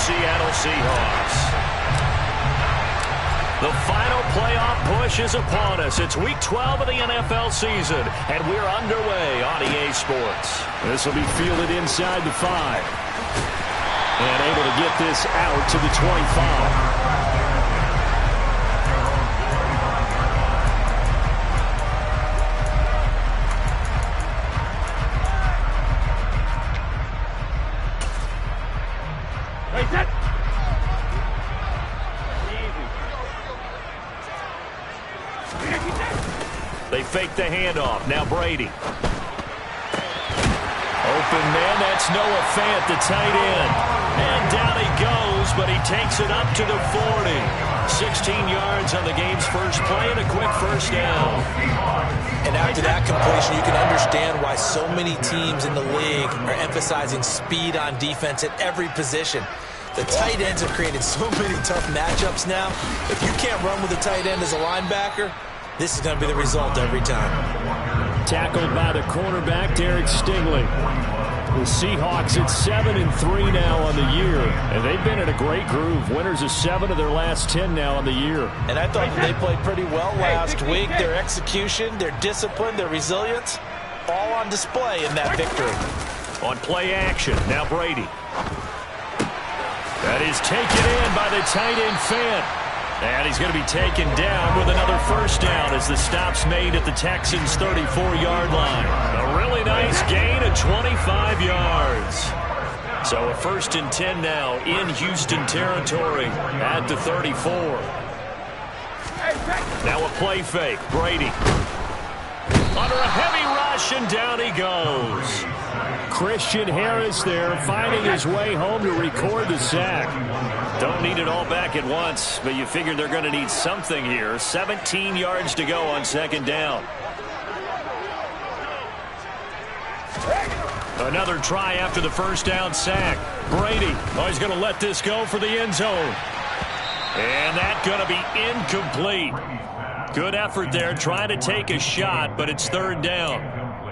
Seattle Seahawks. The final playoff push is upon us. It's Week 12 of the NFL season, and we're underway on EA Sports. This will be fielded inside the 5. And able to get this out to the 25. They fake the handoff. Now Brady. Open man, that's Noah Fant, the tight end. And down he goes, but he takes it up to the 40. 16 yards on the game's first play and a quick first down. And after that completion, you can understand why so many teams in the league are emphasizing speed on defense at every position. The tight ends have created so many tough matchups now. If you can't run with a tight end as a linebacker, this is going to be the result every time. Tackled by the cornerback, Derek Stingley. The Seahawks at 7-3 now on the year, and they've been in a great groove. Winners of 7 of their last 10 now on the year. And I thought they played pretty well last week. Their execution, their discipline, their resilience, all on display in that victory. On play action, now Brady. That is taken in by the tight end Fant. And he's going to be taken down with another first down as the stop's made at the Texans' 34-yard line. A really nice gain of 25 yards. So a 1st and 10 now in Houston territory at the 34. Now a play fake. Brady. Under a heavy rush, and down he goes. Christian Harris there finding his way home to record the sack. Don't need it all back at once, but you figure they're going to need something here. 17 yards to go on 2nd down. Another try after the first down sack. Brady, he's going to let this go for the end zone. And that's going to be incomplete. Good effort there, trying to take a shot, but it's 3rd down.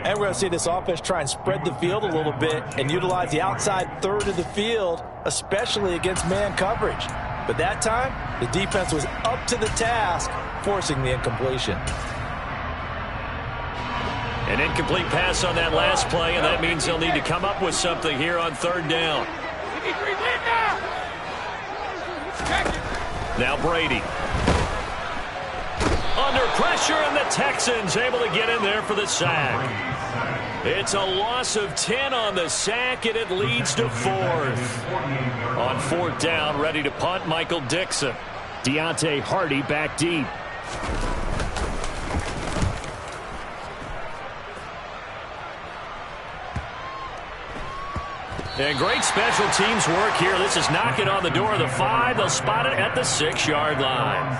And we're going to see this offense try and spread the field a little bit and utilize the outside third of the field, especially against man coverage. But that time, the defense was up to the task, forcing the incompletion. An incomplete pass on that last play, and that means they'll need to come up with something here on 3rd down. Now Brady. Under pressure, and the Texans able to get in there for the sack. It's a loss of 10 on the sack, and it leads to 4th. On 4th down, ready to punt, Michael Dixon. Deontay Hardy back deep. And great special teams work here. This is knocking on the door of the 5. They'll spot it at the 6-yard line.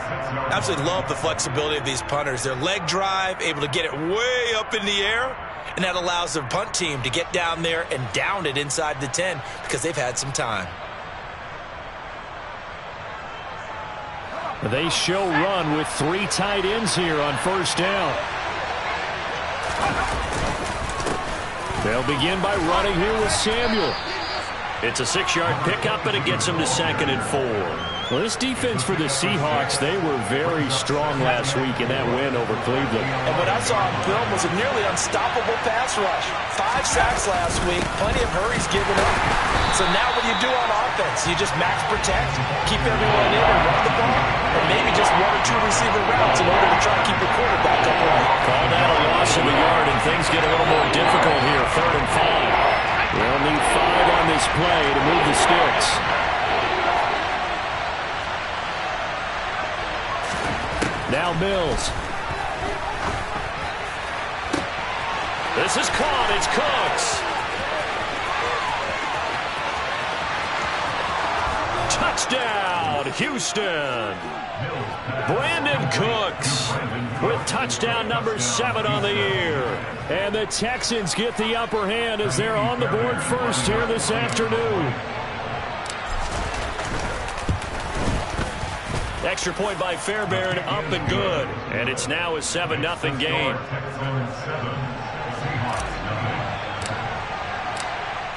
Absolutely love the flexibility of these punters. Their leg drive, able to get it way up in the air, and that allows their punt team to get down there and down it inside the 10 because they've had some time. They show run with 3 tight ends here on 1st down. They'll begin by running here with Samuel. It's a 6-yard pickup, and it gets them to 2nd and 4. Well, this defense for the Seahawks, they were very strong last week in that win over Cleveland. And what I saw on film was a nearly unstoppable pass rush. 5 sacks last week, plenty of hurries given up. So now what do you do on offense? You just max protect, keep everyone in and run the ball, or maybe just 1 or 2 receiver routes in order to try to keep the quarterback upright. Call that a loss of a yard, and things get a little more difficult here. 3rd and 5. They'll need 5 on this play to move the sticks. Now Mills. This is caught. It's Cooks. Touchdown, Houston. Brandon Cooks with touchdown number 7 on the year. And the Texans get the upper hand as they're on the board first here this afternoon. Extra point by Fairbairn, up and good. And it's now a 7-0 game.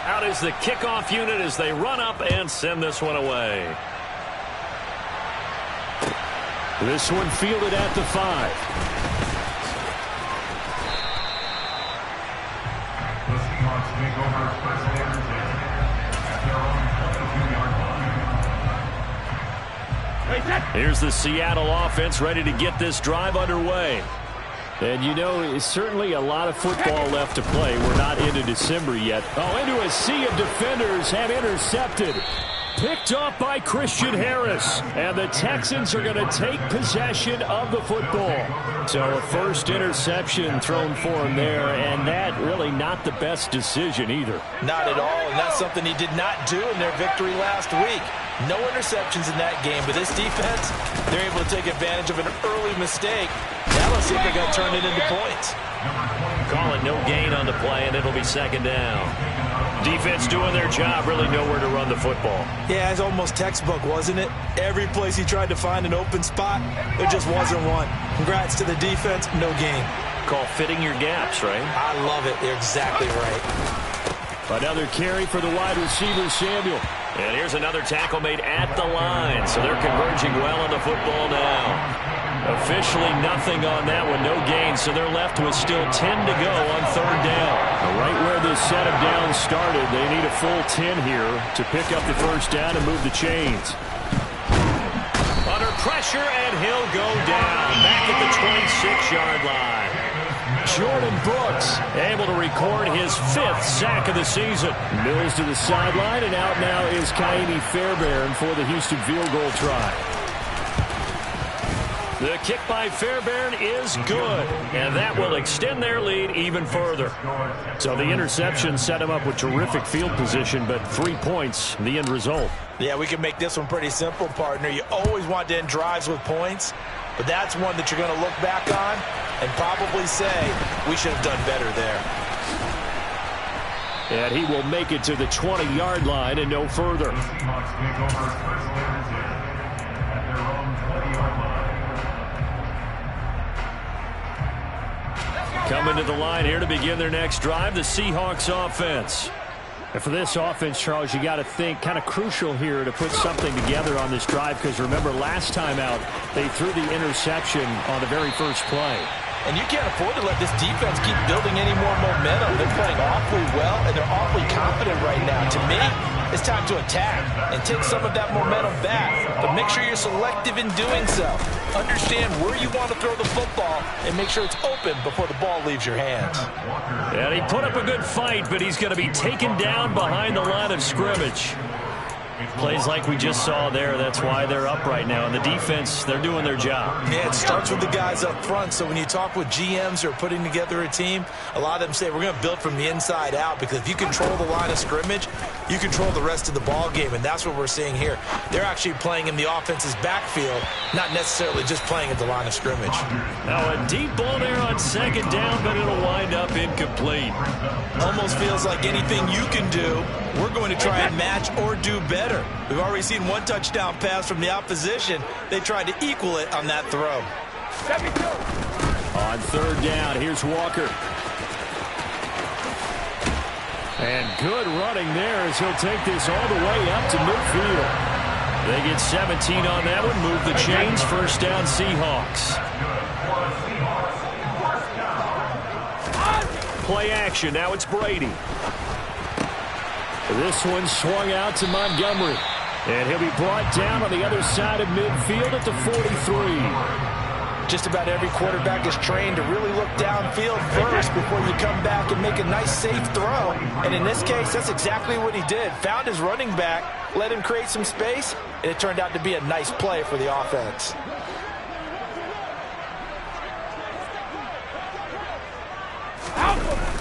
Out out is the kickoff unit as they run up and send this one away. This one fielded at the 5. Here's the Seattle offense ready to get this drive underway. And you know, it's certainly a lot of football left to play. We're not into December yet. Oh, into a sea of defenders have intercepted. Picked off by Christian Harris. And the Texans are going to take possession of the football. So a first interception thrown for him there, and that really not the best decision either. Not at all, and that's something he did not do in their victory last week. No interceptions in that game, but this defense, they're able to take advantage of an early mistake. Now let's see if they're going to turn it into points. Call it no gain on the play, and it'll be second down. Defense doing their job, really nowhere to run the football. Yeah, it's almost textbook, wasn't it? Every place he tried to find an open spot, there just wasn't one. Congrats to the defense, no gain. Call fitting your gaps, right? I love it. You're exactly right. Another carry for the wide receiver, Samuel. And here's another tackle made at the line, so they're converging well on the football now. Officially nothing on that one, no gain, so they're left with still 10 to go on third down. Right where this set of downs started, they need a full 10 here to pick up the first down and move the chains. Under pressure, and he'll go down back at the 26-yard line. Jordan Brooks able to record his 5th sack of the season. Mills to the sideline, and out now is Kaimi Fairbairn for the Houston field goal try. The kick by Fairbairn is good, and that will extend their lead even further. So the interception set him up with terrific field position, but 3 points, the end result. Yeah, we can make this one pretty simple, partner. You always want to end drives with points, but that's one that you're going to look back on and probably say, we should have done better there. And he will make it to the 20-yard line and no further. Coming to the line here to begin their next drive, the Seahawks offense. And for this offense, Charles, you got to think kind of crucial here to put something together on this drive, because remember last time out they threw the interception on the very first play. And you can't afford to let this defense keep building any more momentum. They're playing awfully well, and they're awfully confident right now. To me, it's time to attack and take some of that momentum back. But make sure you're selective in doing so. Understand where you want to throw the football and make sure it's open before the ball leaves your hands. And he put up a good fight, but he's going to be taken down behind the line of scrimmage. Plays like we just saw there, that's why they're up right now. And the defense, they're doing their job. Yeah, it starts with the guys up front. So when you talk with GMs who are putting together a team, a lot of them say we're going to build from the inside out, because if you control the line of scrimmage, you control the rest of the ball game, and that's what we're seeing here. They're actually playing in the offense's backfield, not necessarily just playing at the line of scrimmage. Now a deep ball there on second down, but it'll wind up incomplete. Almost feels like anything you can do, we're going to try and match or do better. We've already seen one touchdown pass from the opposition. They tried to equal it on that throw. On third down, here's Walker. And good running there as he'll take this all the way up to midfield. They get 17 on that one, move the chains, first down Seahawks. Play action, now it's Brady. This one swung out to Montgomery. And he'll be brought down on the other side of midfield at the 43. Just about every quarterback is trained to really look downfield first before you come back and make a nice, safe throw. And in this case, that's exactly what he did. Found his running back, let him create some space, and it turned out to be a nice play for the offense.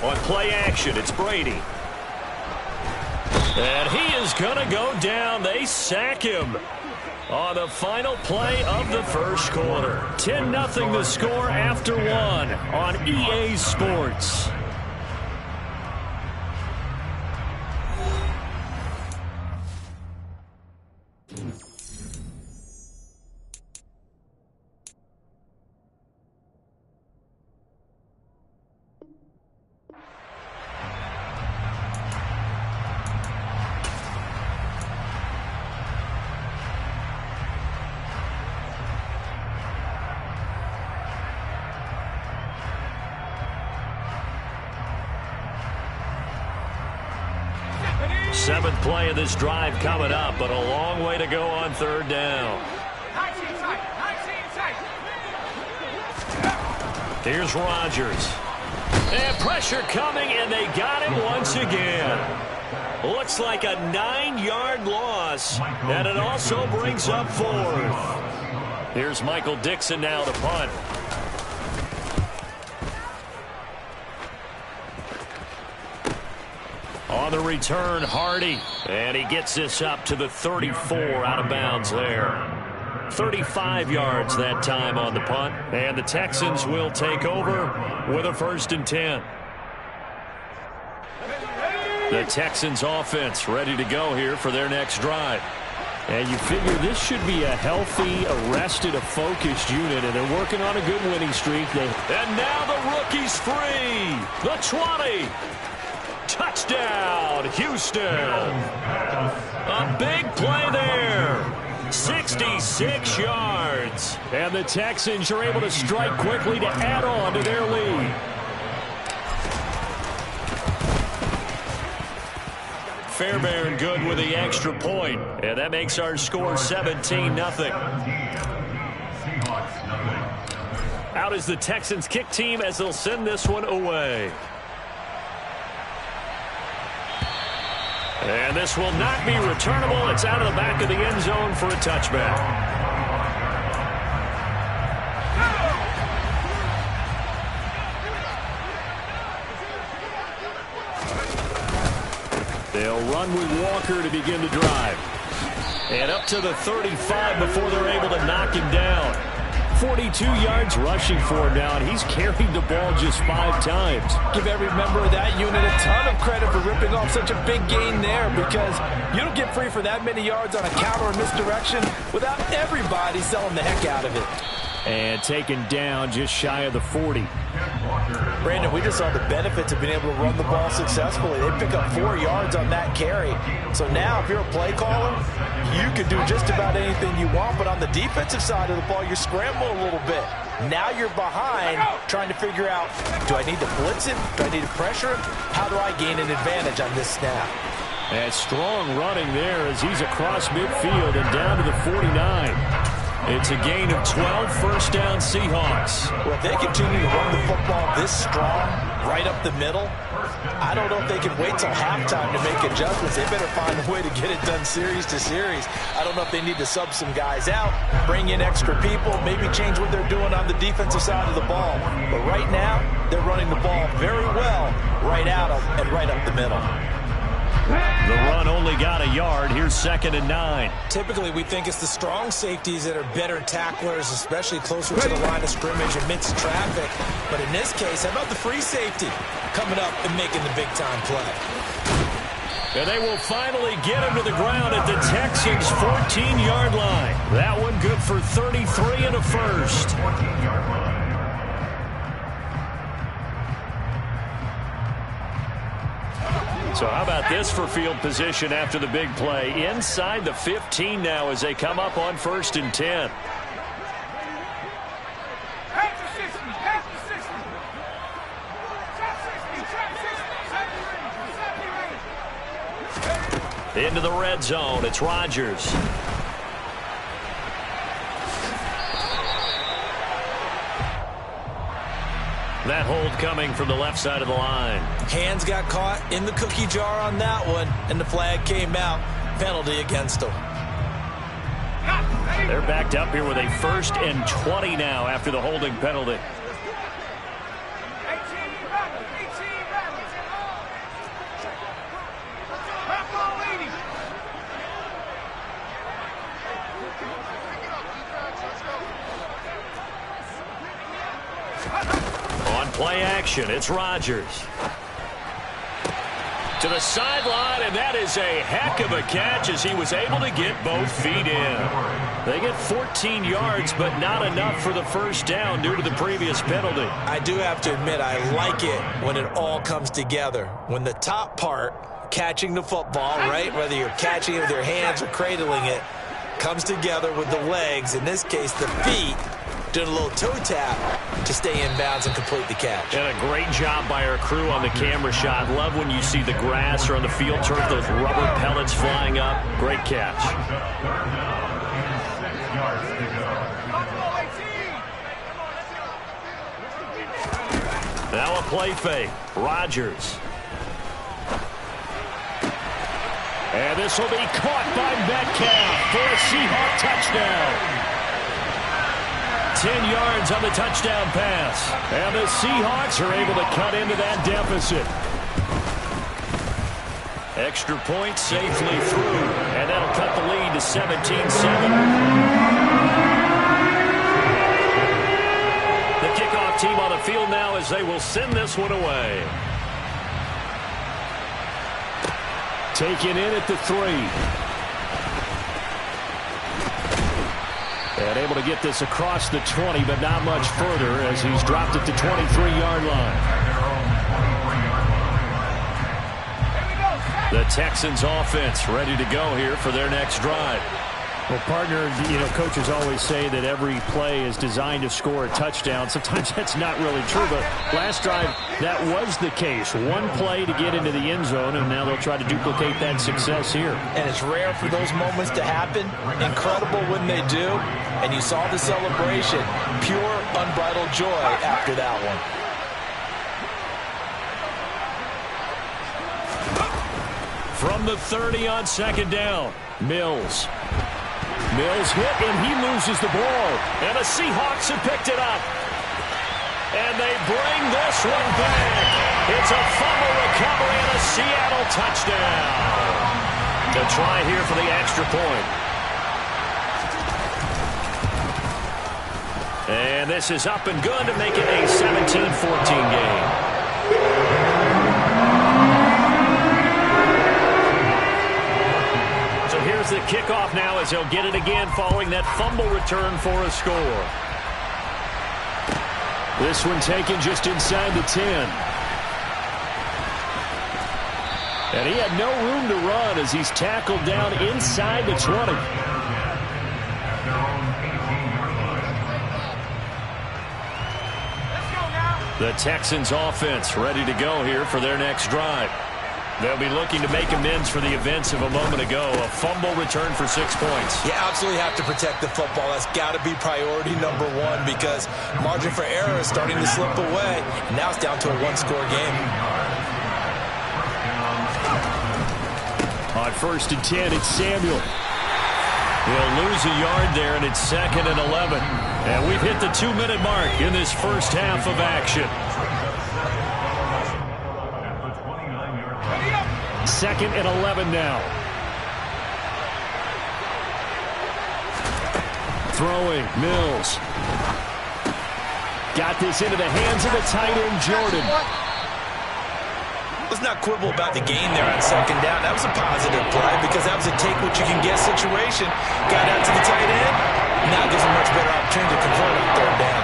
On play action, it's Brady. And he is going to go down. They sack him on the final play of the first quarter. 10-0 the score after one on EA Sports. 7th play of this drive coming up, but a long way to go on 3rd down. Here's Rodgers. And pressure coming, and they got him once again. Looks like a 9-yard loss, and it also brings up 4th. Here's Michael Dixon now to punt. On the return, Hardy. And he gets this up to the 34, out of bounds there. 35 yards that time on the punt. And the Texans will take over with a 1st and 10. The Texans offense ready to go here for their next drive. And you figure this should be a healthy, arrested, a focused unit, and they're working on a good winning streak. And now the rookie's free. The 20. Touchdown, Houston. A big play there. 66 yards. And the Texans are able to strike quickly to add on to their lead. Fairbairn good with the extra point. And that makes our score 17-0. Out is the Texans kick team as they'll send this one away. And this will not be returnable. It's out of the back of the end zone for a touchback. They'll run with Walker to begin the drive. And up to the 35 before they're able to knock him down. 42 yards rushing for him now, and he's carried the ball just 5 times. Give every member of that unit a ton of credit for ripping off such a big gain there, because you don't get free for that many yards on a counter or misdirection without everybody selling the heck out of it. And taken down just shy of the 40. Brandon, we just saw the benefits of being able to run the ball successfully. They pick up 4 yards on that carry. So now if you're a play caller, you can do just about anything you want, but on the defensive side of the ball, you're scrambling a little bit. Now you're behind trying to figure out, do I need to blitz him? Do I need to pressure him? How do I gain an advantage on this snap? And strong running there as he's across midfield and down to the 49. It's a gain of 12, 1st down Seahawks. Well, if they continue to run the football this strong, right up the middle, I don't know if they can wait till halftime to make adjustments. They better find a way to get it done series to series. I don't know if they need to sub some guys out, bring in extra people, maybe change what they're doing on the defensive side of the ball. But right now, they're running the ball very well right out of and right up the middle. The run only got a yard. Here's 2nd and 9. Typically, we think it's the strong safeties that are better tacklers, especially closer to the line of scrimmage amidst traffic. But in this case, how about the free safety coming up and making the big-time play? And they will finally get him to the ground at the Texans' 14-yard line. That one good for 33 and a 1st. So how about this for field position after the big play? Inside the 15 now as they come up on 1st and 10. Into the red zone, it's Rodgers. That hold coming from the left side of the line. Hands got caught in the cookie jar on that one, and the flag came out. Penalty against them. They're backed up here with a 1st and 20 now after the holding penalty. Play action. It's Rodgers. To the sideline, and that is a heck of a catch as he was able to get both feet in. They get 14 yards, but not enough for the 1st down due to the previous penalty. I do have to admit, I like it when it all comes together. When the top part, catching the football, right, whether you're catching it with your hands or cradling it, comes together with the legs, in this case the feet, doing a little toe tap to stay in bounds and complete the catch. And a great job by our crew on the camera shot. Love when you see the grass or on the field turf, those rubber pellets flying up. Great catch. Now a play fake. Rodgers. And this will be caught by Metcalf for a Seahawk touchdown. 10 yards on the touchdown pass. And the Seahawks are able to cut into that deficit. Extra point safely through. And that'll cut the lead to 17-7. The kickoff team on the field now as they will send this one away. Taken in at the 3. And able to get this across the 20, but not much further as he's dropped it to 23-yard line. The Texans offense ready to go here for their next drive. Well, partner, coaches always say that every play is designed to score a touchdown. Sometimes that's not really true, but last drive, that was the case. One play to get into the end zone, and now they'll try to duplicate that success here. And it's rare for those moments to happen. Incredible when they do. And you saw the celebration. Pure, unbridled joy after that one. From the 30 on second down, Mills. Mills hit, and he loses the ball. And the Seahawks have picked it up. And they bring this one back. It's a fumble recovery and a Seattle touchdown. To try here for the extra point. And this is up and good to make it a 17-14 game. Here's the kickoff now as he'll get it again following that fumble return for a score. This one taken just inside the 10. And he had no room to run as he's tackled down inside the 20. The Texans offense ready to go here for their next drive. They'll be looking to make amends for the events of a moment ago. A fumble return for 6 points. You absolutely have to protect the football. That's got to be priority number one because margin for error is starting to slip away. And now it's down to a one-score game. On 1st and 10, it's Samuel. He'll lose a yard there, and it's 2nd and 11. And we've hit the 2-minute mark in this first half of action. 2nd and 11 now. Throwing, Mills. Got this into the hands of the tight end, Jordan. Let's not quibble about the gain there on 2nd down. That was a positive play because that was a take-what-you-can-get situation. Got out to the tight end. Now gives him a much better opportunity to convert on 3rd down.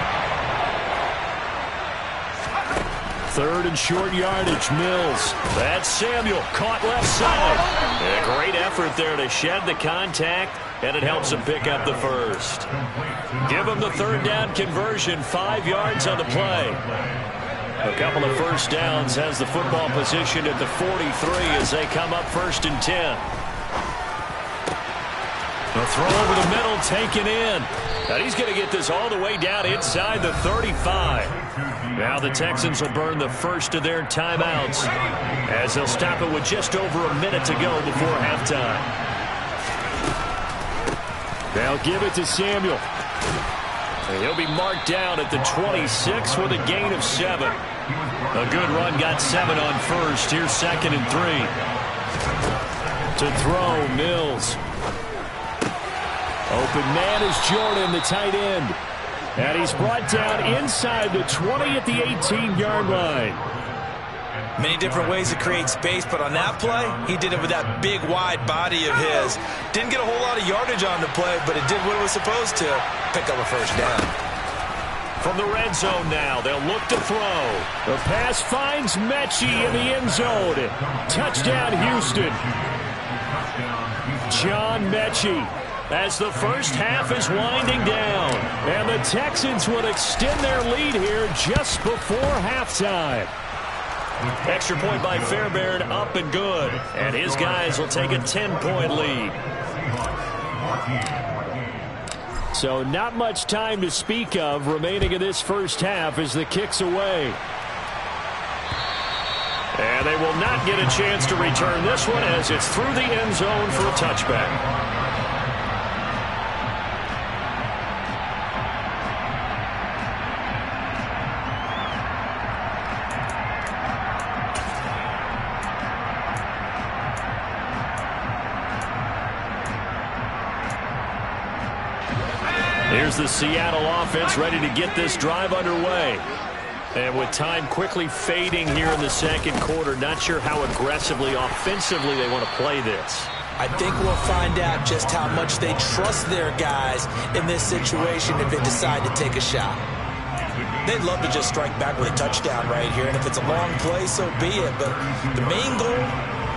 3rd and short yardage, Mills. That's Samuel, caught left side. A great effort there to shed the contact, and it helps him pick up the first. Give him the 3rd down conversion, 5 yards on the play. A couple of first downs has the football positioned at the 43 as they come up 1st and 10. A throw over the middle taken in. And he's going to get this all the way down inside the 35. Now the Texans will burn the first of their timeouts as they'll stop it with just over a minute to go before halftime. They'll give it to Samuel. And he'll be marked down at the 26 with a gain of 7. A good run, got 7 on 1st. Here's 2nd and 3. To throw, Mills. Open man is Jordan, the tight end. And he's brought down inside the 20 at the 18-yard line. Many different ways to create space, but on that play, he did it with that big, wide body of his. Didn't get a whole lot of yardage on the play, but it did what it was supposed to. Pick up a 1st down. From the red zone now, they'll look to throw. The pass finds Mechie in the end zone. Touchdown, Houston. John Mechie. as the first half is winding down. And the Texans will extend their lead here just before halftime. Extra point by Fairbairn, up and good. And his guys will take a 10-point lead. So not much time to speak of remaining in this first half as the kick's away. And they will not get a chance to return this one as it's through the end zone for a touchback. Here's the Seattle offense ready to get this drive underway. And with time quickly fading here in the second quarter, not sure how aggressively, offensively they want to play this. I think we'll find out just how much they trust their guys in this situation if they decide to take a shot. They'd love to just strike back with a touchdown right here, and if it's a long play, so be it. But the main goal,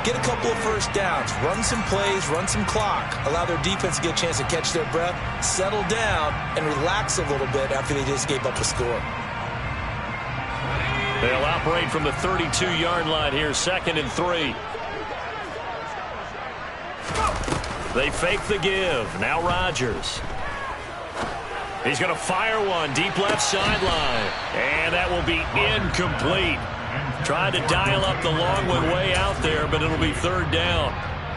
get a couple of first downs, run some plays, run some clock, allow their defense to get a chance to catch their breath, settle down, and relax a little bit after they just gave up a score. They'll operate from the 32-yard line here, 2nd and 3. They fake the give. Now Rodgers. He's going to fire one deep left sideline. And that will be incomplete. Tried to dial up the long one way out there, but it'll be 3rd down.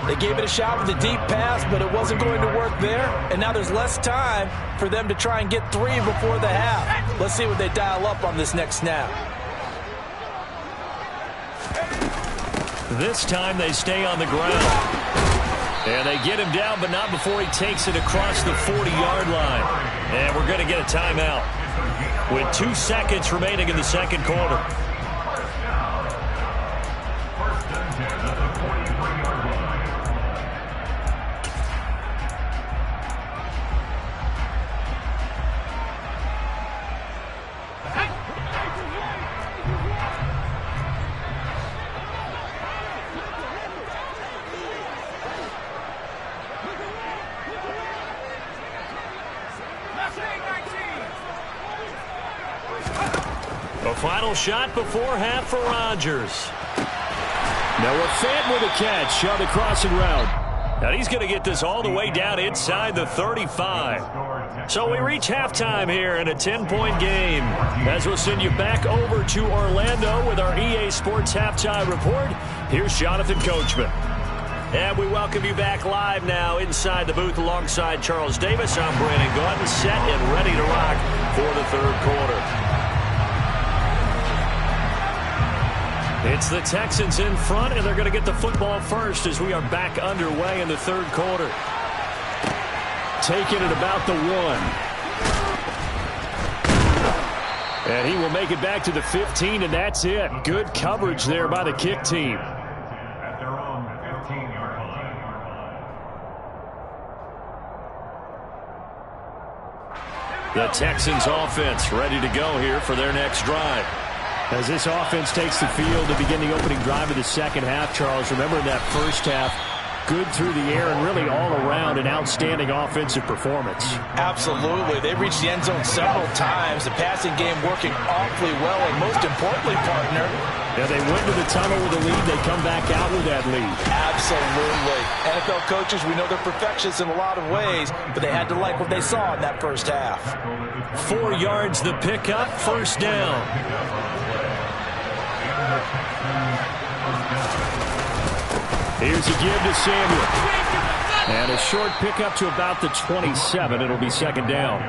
They gave it a shot with a deep pass, but it wasn't going to work there. And now there's less time for them to try and get 3 before the half. Let's see what they dial up on this next snap. This time they stay on the ground. And they get him down, but not before he takes it across the 40-yard line. And we're going to get a timeout with 2 seconds remaining in the second quarter. A final shot before half for Rodgers. Noah Fant with a catch on the crossing route. Now he's going to get this all the way down inside the 35. So we reach halftime here in a 10-point game. As we'll send you back over to Orlando with our EA Sports Halftime Report, here's Jonathan Coachman. And we welcome you back live now inside the booth alongside Charles Davis. I'm Brandon Gordon, set and ready to rock for the third quarter. It's the Texans in front, and they're going to get the football first as we are back underway in the third quarter. Taking it about the 1. And he will make it back to the 15, and that's it. Good coverage there by the kick team. The Texans offense ready to go here for their next drive. As this offense takes the field to begin the opening drive of the second half, Charles, remember in that first half, good through the air and really all around an outstanding offensive performance. Absolutely. They reached the end zone several times. The passing game working awfully well, and most importantly, partner, yeah, they went to the tunnel with a lead. They come back out with that lead. Absolutely. NFL coaches, we know they're perfectionists in a lot of ways, but they had to like what they saw in that first half. 4 yards the pickup, first down. Here's a give to Samuel. And a short pickup to about the 27. It'll be second down.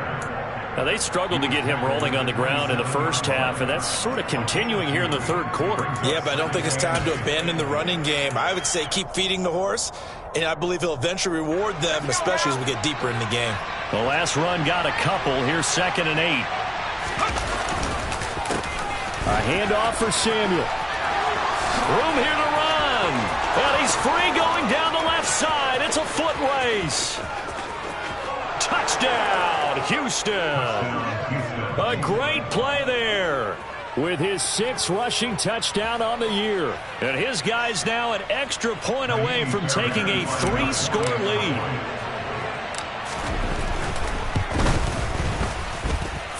Now, they struggled to get him rolling on the ground in the first half, and that's sort of continuing here in the third quarter. Yeah, but I don't think it's time to abandon the running game. I would say keep feeding the horse, and I believe he'll eventually reward them, especially as we get deeper in the game. The last run got a couple. Here's 2nd and 8. A handoff for Samuel. Room here to run. And he's free going down the left side. It's a foot race. Touchdown, Houston. A great play there. With his 6th rushing touchdown on the year. And his guys now an extra point away from taking a 3-score lead.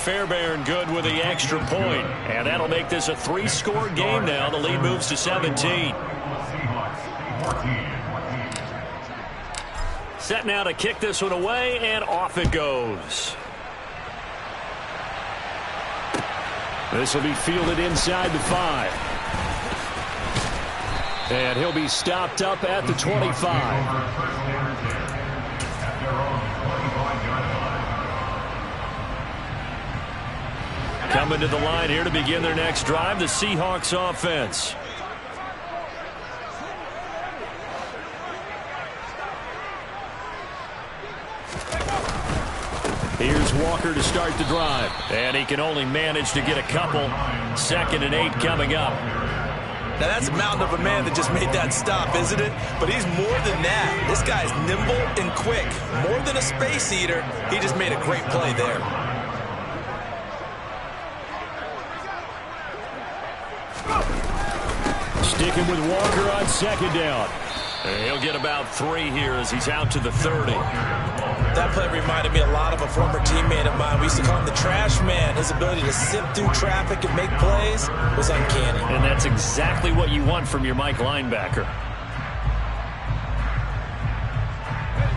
Fairbairn good with the extra point. And that'll make this a 3-score game now. The lead moves to 17. Set now to kick this one away, and off it goes. This will be fielded inside the 5. And he'll be stopped up at the 25. Coming to the line here to begin their next drive, the Seahawks offense. Here's Walker to start the drive. And he can only manage to get a couple. 2nd and 8 coming up. Now that's a mountain of a man that just made that stop, isn't it? But he's more than that. This guy's nimble and quick. More than a space eater. He just made a great play there. Sticking with Walker on 2nd down. And he'll get about 3 here as he's out to the 30. That play reminded me a lot of a former teammate of mine. We used to call him the trash man. His ability to sift through traffic and make plays was uncanny. And that's exactly what you want from your Mike linebacker.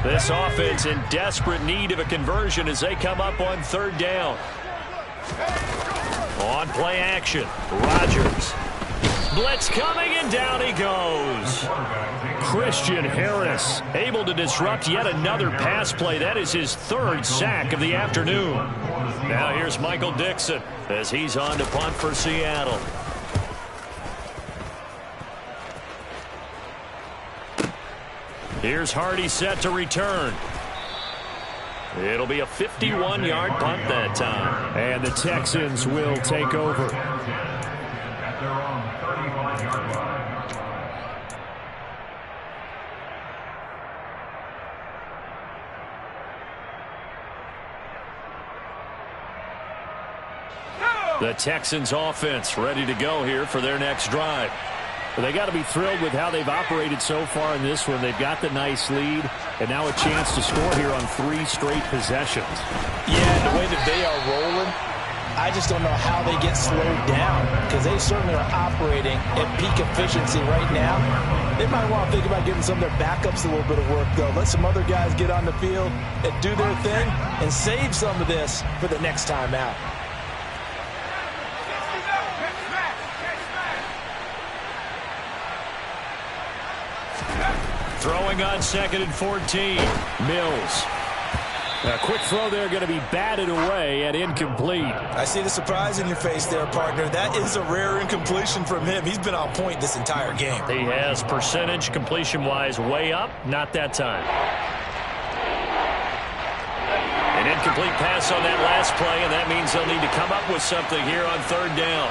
This offense in desperate need of a conversion as they come up on 3rd down. On play action, Rodgers. Blitz coming, and down he goes. Christian Harris able to disrupt yet another pass play. That is his 3rd sack of the afternoon. Now here's Michael Dixon as he's on to punt for Seattle. Here's Hardy set to return. It'll be a 51-yard punt that time. And the Texans will take over. The Texans offense ready to go here for their next drive. Well, they got to be thrilled with how they've operated so far in this one. They've got the nice lead, and now a chance to score here on 3 straight possessions. Yeah, and the way that they are rolling, I just don't know how they get slowed down, because they certainly are operating at peak efficiency right now. They might want to think about giving some of their backups a little bit of work, though. Let some other guys get on the field and do their thing and save some of this for the next time out. Throwing on 2nd and 14. Mills. A quick throw there going to be batted away and incomplete. I see the surprise in your face there, partner. That is a rare incompletion from him. He's been on point this entire game. He has percentage completion-wise way up. Not that time. An incomplete pass on that last play, and that means they'll need to come up with something here on 3rd down.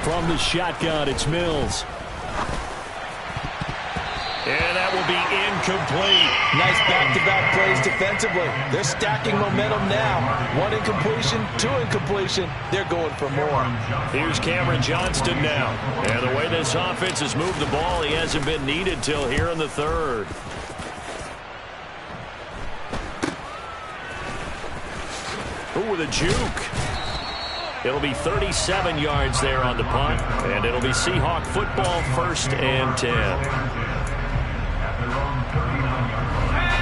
From the shotgun, it's Mills. And that will be incomplete. Nice back-to-back plays defensively. They're stacking momentum now. 1 incompletion, 2 incompletion. They're going for more. Here's Cameron Johnston now. And the way this offense has moved the ball, he hasn't been needed till here in the 3rd. Ooh, with a juke. It'll be 37 yards there on the punt, and it'll be Seahawk football, 1st and 10.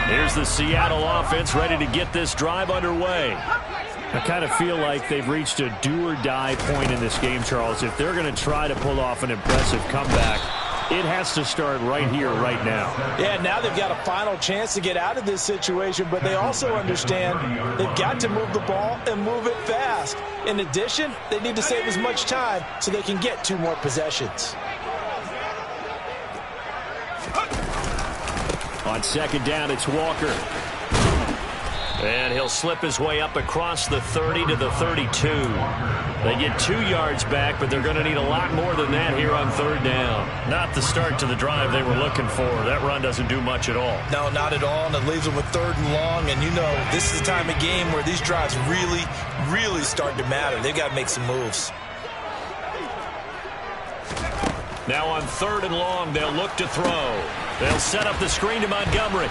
Here's the Seattle offense ready to get this drive underway. I kind of feel like they've reached a do-or-die point in this game, Charles. If they're going to try to pull off an impressive comeback, it has to start right here, right now. Yeah, now they've got a final chance to get out of this situation, but they also understand they've got to move the ball and move it fast. In addition, they need to save as much time so they can get 2 more possessions. On 2nd down, it's Walker. And he'll slip his way up across the 30 to the 32. They get 2 yards back, but they're going to need a lot more than that here on 3rd down. Not the start to the drive they were looking for. That run doesn't do much at all. No, not at all, and it leaves them with 3rd and long. And you know, this is the time of game where these drives really start to matter. They've got to make some moves. Now on 3rd and long, they'll look to throw. They'll set up the screen to Montgomery.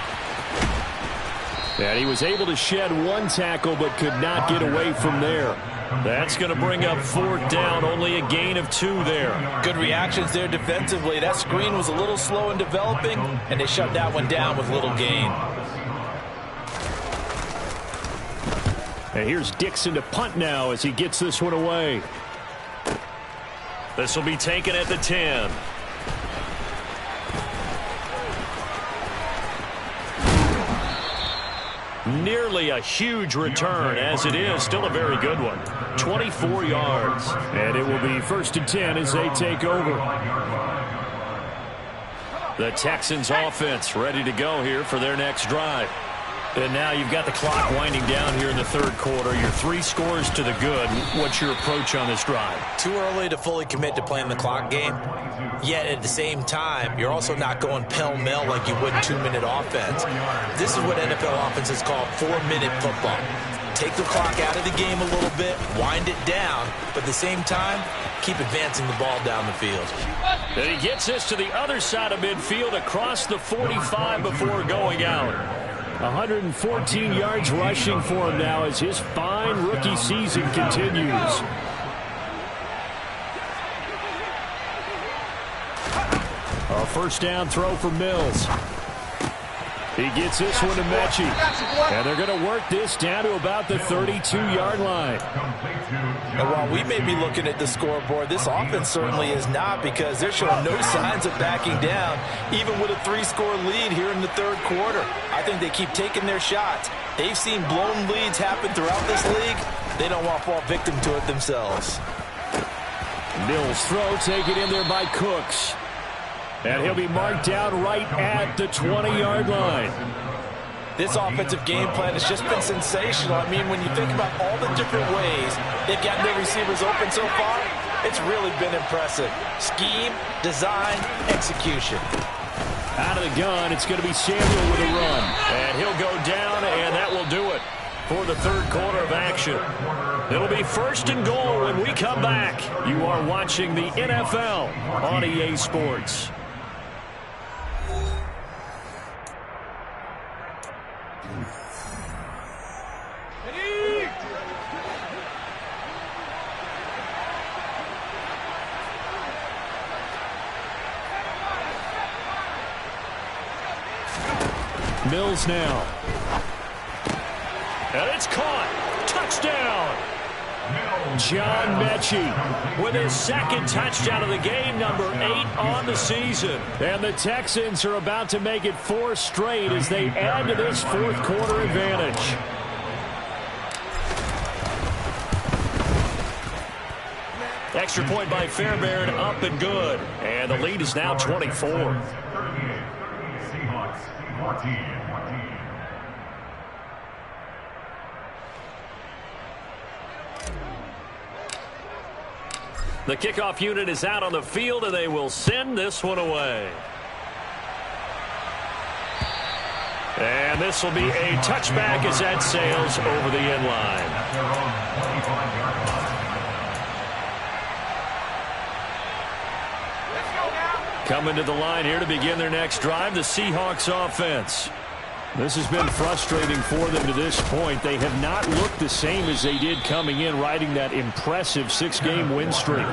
And he was able to shed one tackle but could not get away from there. That's going to bring up 4th down, only a gain of 2 there. Good reactions there defensively. That screen was a little slow in developing, and they shut that one down with little gain. And here's Dixon to punt now as he gets this one away. This will be taken at the 10. Nearly a huge return. As it is, still a very good one. 24 yards. And it will be 1st and 10 as they take over. The Texans offense ready to go here for their next drive. And now you've got the clock winding down here in the 3rd quarter. You're 3 scores to the good. What's your approach on this drive? Too early to fully commit to playing the clock game. Yet at the same time, you're also not going pell-mell like you would 2-minute offense. This is what NFL offenses call 4-minute football. Take the clock out of the game a little bit, wind it down, but at the same time, keep advancing the ball down the field. And he gets this to the other side of midfield across the 45 before going out. 114 yards rushing for him now as his fine rookie season continues. A 1st down throw for Mills. He gets this one to Mechie. And they're going to work this down to about the 32-yard line. And while we may be looking at the scoreboard, this offense certainly is not, because they're showing no signs of backing down, even with a 3-score lead here in the 3rd quarter. I think they keep taking their shots. They've seen blown leads happen throughout this league. They don't want to fall victim to it themselves. Mills throw taken in there by Cooks. And he'll be marked down right at the 20-yard line. This offensive game plan has just been sensational. I mean, when you think about all the different ways they've gotten their receivers open so far, it's really been impressive. Scheme, design, execution. Out of the gun, it's going to be Samuel with a run. And he'll go down, and that will do it for the 3rd quarter of action. It'll be 1st and goal when we come back. You are watching the NFL on EA Sports. Mills now. And it's caught. Touchdown. John Mechie with his 2nd touchdown of the game, number 8 on the season. And the Texans are about to make it 4 straight as they add to this 4th quarter advantage. Extra point by Fairbairn, up and good. And the lead is now 24. Seahawks 14. The kickoff unit is out on the field, and they will send this one away. And this will be a touchback as that sails over the end line. Coming to the line here to begin their next drive, the Seahawks offense. This has been frustrating for them to this point. They have not looked the same as they did coming in, riding that impressive 6-game win streak.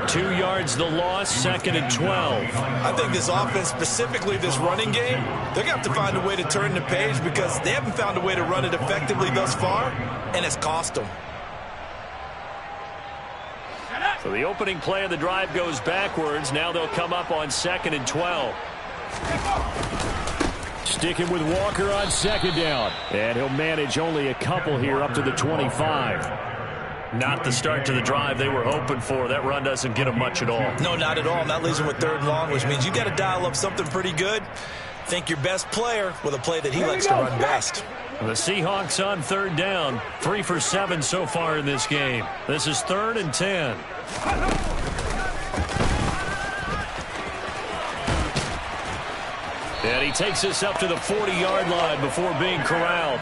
2 yards the loss, 2nd and 12. I think this offense, specifically this running game, they're going to have to find a way to turn the page, because they haven't found a way to run it effectively thus far, and it's cost them. So the opening play of the drive goes backwards. Now they'll come up on 2nd and 12. Sticking with Walker on 2nd down. And he'll manage only a couple here up to the 25. Not the start to the drive they were hoping for. That run doesn't get them much at all. No, not at all. And that leaves them with 3rd and long, which means you got to dial up something pretty good. Think your best player with a play that he likes to run best. The Seahawks on 3rd down. 3 for 7 so far in this game. This is 3rd and 10. And he takes this up to the 40-yard line before being corralled.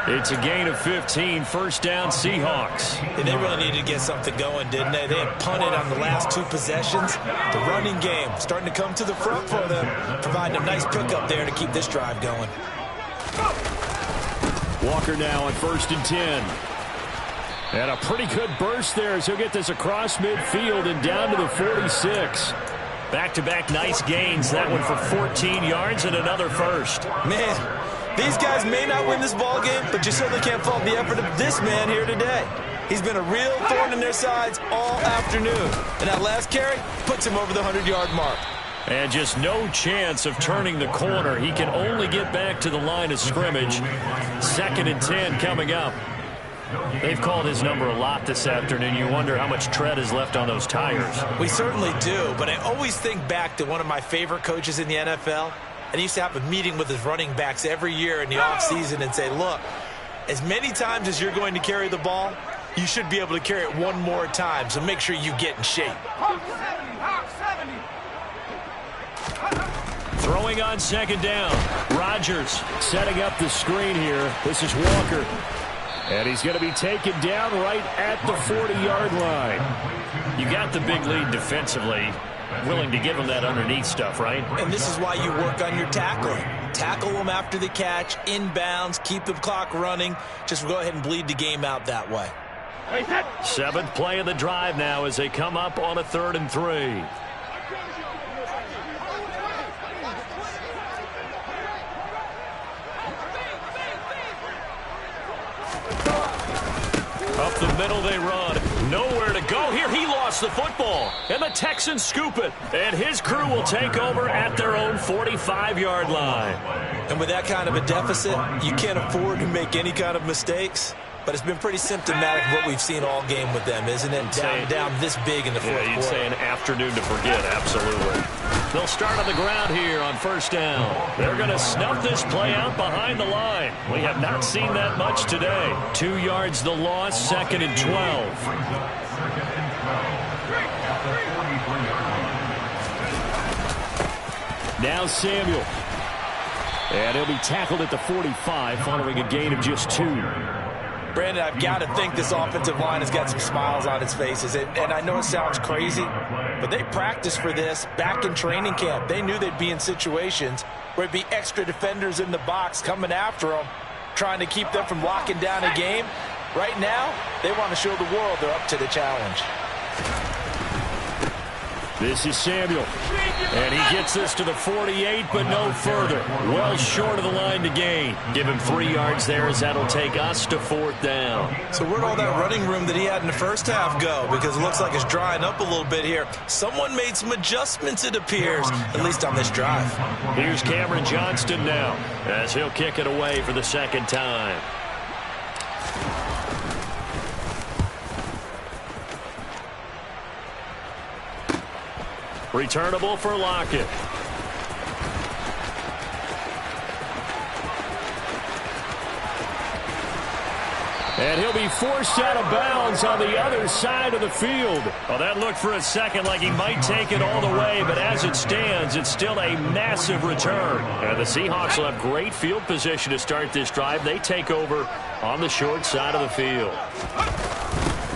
It's a gain of 15, first down Seahawks. And they really needed to get something going, didn't they? They had punted on the last 2 possessions. The running game starting to come to the front for them, providing a nice pickup there to keep this drive going. Walker now on 1st and 10. And a pretty good burst there as he'll get this across midfield and down to the 46. Back-to-back nice gains. That one for 14 yards and another first. Man, these guys may not win this ball game, but you certainly can't fault the effort of this man here today. He's been a real thorn in their sides all afternoon. And that last carry puts him over the 100-yard mark. And just no chance of turning the corner. He can only get back to the line of scrimmage. 2nd and 10 coming up. They've called his number a lot this afternoon. You wonder how much tread is left on those tires. We certainly do, but I always think back to one of my favorite coaches in the NFL. And he used to have a meeting with his running backs every year in the offseason and say, look, as many times as you're going to carry the ball, you should be able to carry it one more time, so make sure you get in shape. Throwing on 2nd down. Rodgers setting up the screen here. This is Walker. And he's going to be taken down right at the 40-yard line. You got the big lead defensively. Willing to give him that underneath stuff, right? And this is why you work on your tackling. Tackle them after the catch, inbounds, keep the clock running. Just go ahead and bleed the game out that way. 7th play of the drive now as they come up on a 3rd and 3. Up the middle they run. Nowhere to go here. He lost the football. And the Texans scoop it. And his crew will take over at their own 45-yard line. And with that kind of a deficit, you can't afford to make any kind of mistakes. But it's been pretty symptomatic of what we've seen all game with them, isn't it? Down this big in the fourth quarter. You'd say an afternoon to forget, absolutely. They'll start on the ground here on 1st down. They're going to snuff this play out behind the line. We have not seen that much today. 2 yards the loss, 2nd and 12. Now Samuel. And he'll be tackled at the 45 following a gain of just 2. Brandon, I've got to think this offensive line has got some smiles on its faces. And I know it sounds crazy, but they practiced for this back in training camp. They knew they'd be in situations where it'd be extra defenders in the box coming after them, trying to keep them from locking down a game. Right now, they want to show the world they're up to the challenge. This is Samuel. And he gets this to the 48, but no further. Well short of the line to gain. Give him 3 yards there as that'll take us to 4th down. So where'd all that running room that he had in the first half go? Because it looks like it's drying up a little bit here. Someone made some adjustments, it appears, at least on this drive. Here's Cameron Johnston now as he'll kick it away for the 2nd time. Returnable for Lockett. And he'll be forced out of bounds on the other side of the field. Well, that looked for a second like he might take it all the way, but as it stands, it's still a massive return. And the Seahawks will have great field position to start this drive. They take over on the short side of the field.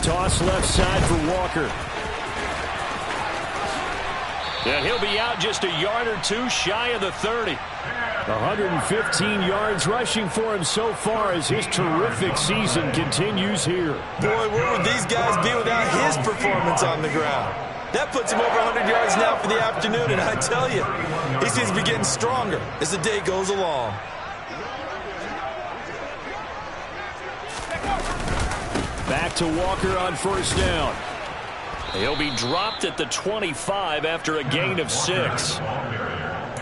Toss left side for Walker. And he'll be out just a yard or two shy of the 30. 115 yards rushing for him so far as his terrific season continues here. Boy, where would these guys be without his performance on the ground? That puts him over 100 yards now for the afternoon, and I tell you, he seems to be getting stronger as the day goes along. Back to Walker on 1st down. He'll be dropped at the 25 after a gain of 6.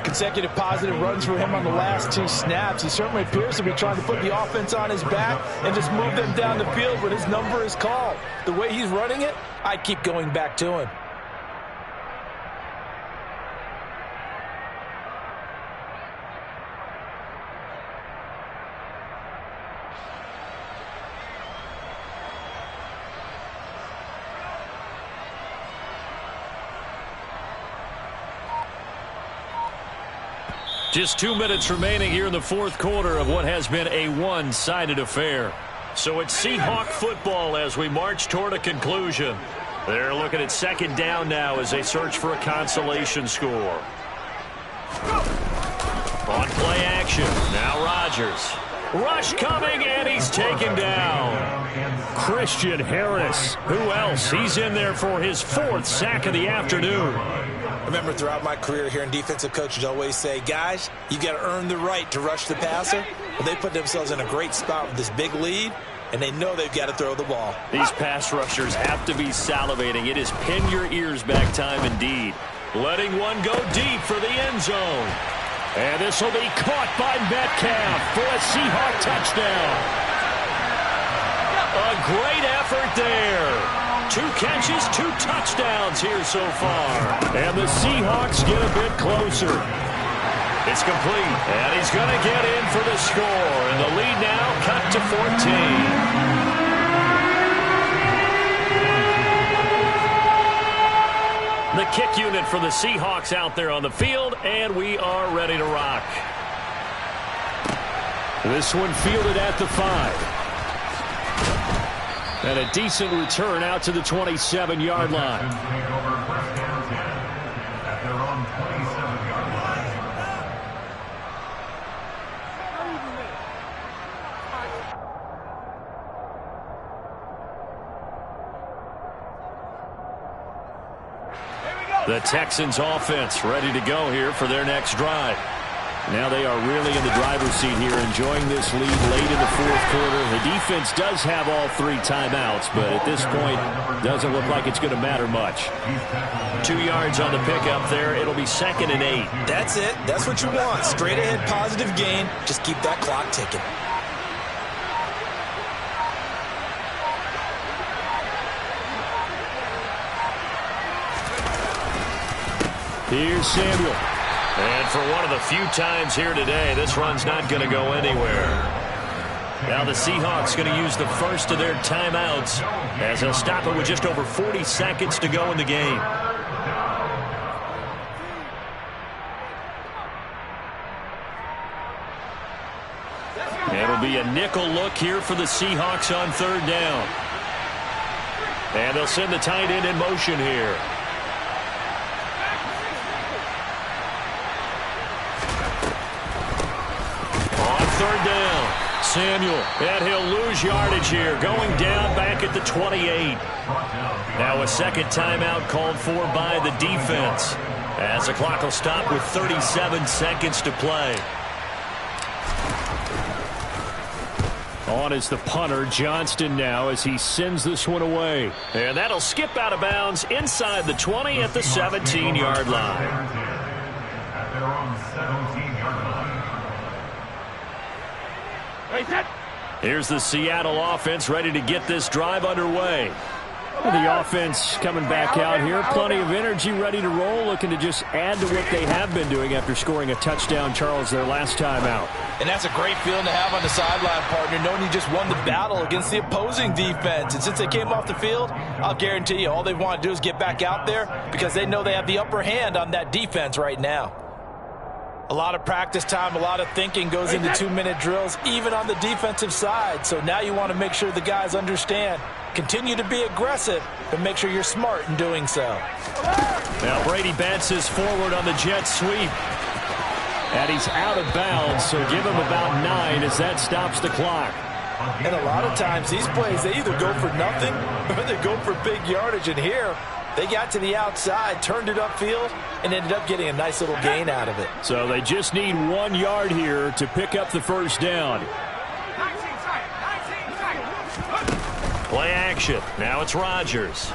Consecutive positive runs for him on the last 2 snaps. He certainly appears to be trying to put the offense on his back and just move them down the field when his number is called. The way he's running it, I'd keep going back to him. Just 2 minutes remaining here in the fourth quarter of what has been a one-sided affair. So it's Seahawk football as we march toward a conclusion. They're looking at second down now as they search for a consolation score. On play action, now Rodgers. Rush coming, and he's taken down. Christian Harris. Who else? He's in there for his 4th sack of the afternoon. I remember throughout my career hearing defensive coaches always say, guys, you've got to earn the right to rush the passer. Well, they put themselves in a great spot with this big lead, and they know they've got to throw the ball. These pass rushers have to be salivating. It is pin your ears back time indeed. Letting one go deep for the end zone. And this will be caught by Metcalf for a Seahawk touchdown. A great effort there. 2 catches, 2 touchdowns here so far. And the Seahawks get a bit closer. It's complete, and he's going to get in for the score. And the lead now cut to 14. The kick unit for the Seahawks out there on the field, and we are ready to rock. This one fielded at the 5. And a decent return out to the 27-yard line. The Texans offense ready to go here for their next drive. Now they are really in the driver's seat here, enjoying this lead late in the fourth quarter. The defense does have all 3 timeouts, but at this point, doesn't look like it's going to matter much. 2 yards on the pickup there. It'll be 2nd and 8. That's it. That's what you want. Straight ahead positive gain. Just keep that clock ticking. Here's Samuel. And for one of the few times here today, this run's not going to go anywhere. Now the Seahawks going to use the first of their timeouts as they'll stop it with just over 40 seconds to go in the game. It'll be a nickel look here for the Seahawks on 3rd down. And they'll send the tight end in motion here. On 3rd down, Samuel, and he'll lose yardage here, going down back at the 28. Now a second timeout called for by the defense, as the clock will stop with 37 seconds to play. On is the punter, Johnston, now as he sends this one away. And that'll skip out of bounds inside the 20 at the 17-yard line. Here's the Seattle offense ready to get this drive underway. The offense coming back out here. Plenty of energy, ready to roll, looking to just add to what they have been doing after scoring a touchdown, Charles, their last time out. And that's a great feeling to have on the sideline, partner, knowing you just won the battle against the opposing defense. And since they came off the field, I'll guarantee you all they want to do is get back out there because they know they have the upper hand on that defense right now. A lot of practice time, a lot of thinking goes into 2-minute drills, even on the defensive side. So now you want to make sure the guys understand. Continue to be aggressive, but make sure you're smart in doing so. Now Brady bounces forward on the jet sweep. And he's out of bounds, so give him about 9 as that stops the clock. And a lot of times these plays, they either go for nothing or they go for big yardage. And here, they got to the outside, turned it upfield, and ended up getting a nice little gain out of it. So they just need 1 yard here to pick up the first down. Play action. Now it's Rodgers.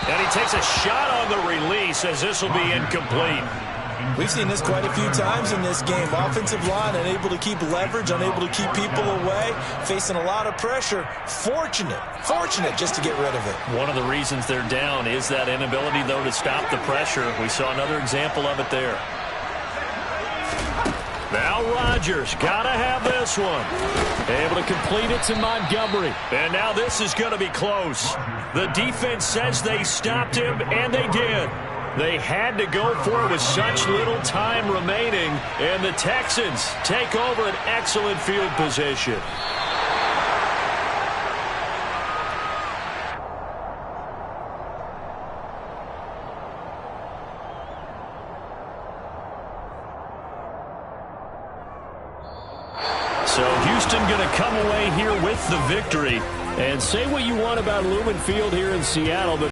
And he takes a shot on the release as this will be incomplete. We've seen this quite a few times in this game. Offensive line unable to keep leverage, unable to keep people away, facing a lot of pressure. Fortunate just to get rid of it. One of the reasons they're down is that inability, though, to stop the pressure. We saw another example of it there. Now Rodgers, gotta have this one. Able to complete it to Montgomery. And now this is going to be close. The defense says they stopped him, and they did. They had to go for it with such little time remaining, and the Texans take over an excellent field position. So Houston going to come away here with the victory. And say what you want about Lumen Field here in Seattle, but